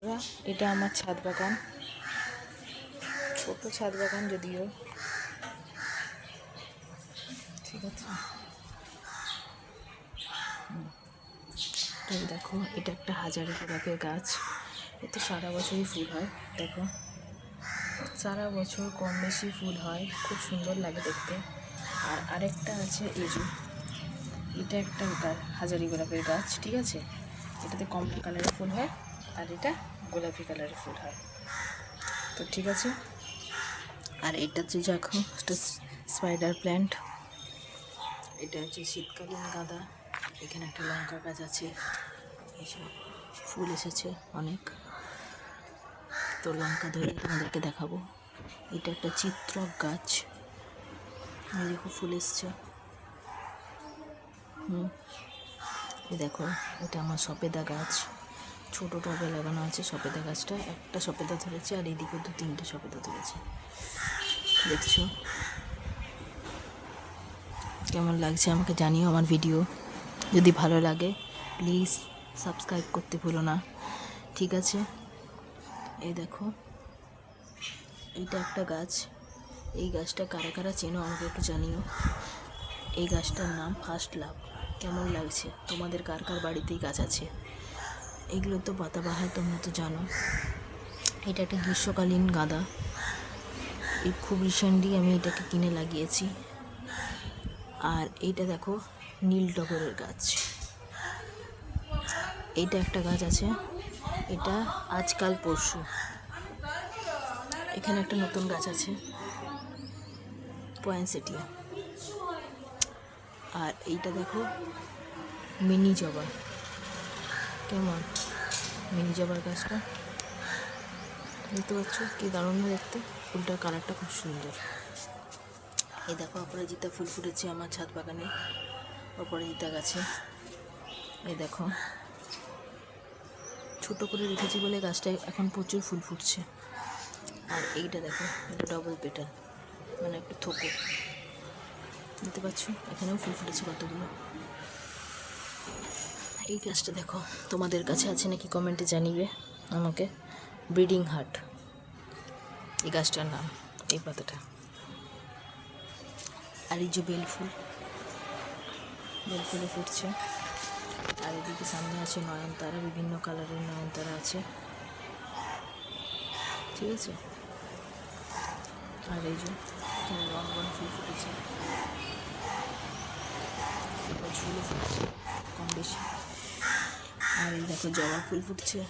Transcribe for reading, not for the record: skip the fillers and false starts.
এটা আমার ছাদ বাগান, ছোট ছাদ বাগান যদিও, ঠিক আছে। তো দেখো, এটা একটা হাজারি গোলাপের গাছ। এতে সারা বছরই ফুল হয়। দেখো, সারা বছর কম বেশি ফুল হয়, খুব সুন্দর লাগে দেখতে। আর আরেকটা আছে এজু, এটা একটা হাজারি গোলাপের গাছ, ঠিক আছে। এটাতে কমলা কালারের ফুল হয় আর এটা গোলাপি কালারের ফুল হয়। তো ঠিক আছে। আর এটা হচ্ছে দেখো, একটা স্পাইডার প্ল্যান্ট, এটা হচ্ছে শীতকালীন গাঁদা। এখানে একটা লঙ্কা গাছ আছে, এইসব ফুল এসেছে অনেক। তো লঙ্কা ধরে তোমাদেরকে দেখাবো। এটা একটা চিত্রক গাছ, এই দেখো ফুল এসছে। এই দেখো, এটা আমার সবেদা গাছ, ছোটো টবে লাগানো আছে সবেদা গাছটা। একটা সবেদা ধরেছে আর এদিকে 2-3টে সবেদা ধরেছে, দেখছো। কেমন লাগছে আমাকে জানিও আমার ভিডিও। যদি ভালো লাগে প্লিজ সাবস্ক্রাইব করতে ভুলো না, ঠিক আছে। এই দেখো, এইটা একটা গাছ। এই গাছটা কারা কারা চেনো আমাকে একটু জানিও। এই গাছটার নাম ফার্স্ট লাভ। কেমন লাগছে তোমাদের, কার কার বাড়িতেই গাছ আছে? এগুলো তো পাতাবাহার, তোমরা তো জানো। এটা একটা গ্রীষ্মকালীন গাঁদা। এই খুব রিসেন্টলি আমি এটাকে কিনে লাগিয়েছি। আর এইটা দেখো, নীল টগরের গাছ। এইটা একটা গাছ আছে, এটা আজকাল পরশু। এখানে একটা নতুন গাছ আছে, পয়েন্সেটিয়া। আর এইটা দেখো, মিনি জবা। কেমন মিনি জবার গাছটা, দেখতে পাচ্ছ কি দারুণ দেখতে। ফুলটার কালারটা খুব সুন্দর। এই দেখো, অপরাজিতা ফুল ফুটেছে আমার ছাদ বাগানে, অপরাজিতা গাছে। এই দেখো, ছোট করে রেখেছি বলে গাছটায় এখন প্রচুর ফুল ফুটছে। আর এইটা দেখো, এটা ডবল পেটাল, মানে একটু থোকো, দেখতে পাচ্ছ। এখানেও ফুল ফুটেছে কতগুলো। এই গাছটা দেখো, তোমাদের কাছে আছে নাকি কমেন্টে জানিবে আমাকে। ব্রিডিং হার্ট এই গাছটার নাম, এই পাতাটা। আর এই যে বেলফুল, বেলফুলে ফুটছে। আর এদিকে সামনে আছে নয়নতারা, বিভিন্ন কালারের নয়নতারা আছে, ঠিক আছে। আর এই যে এখানে রঙ ফুল ফুটেছে, ঝুলে ফুটছে কম বেশি। আর এই দেখো, জবা ফুল ফুটছে।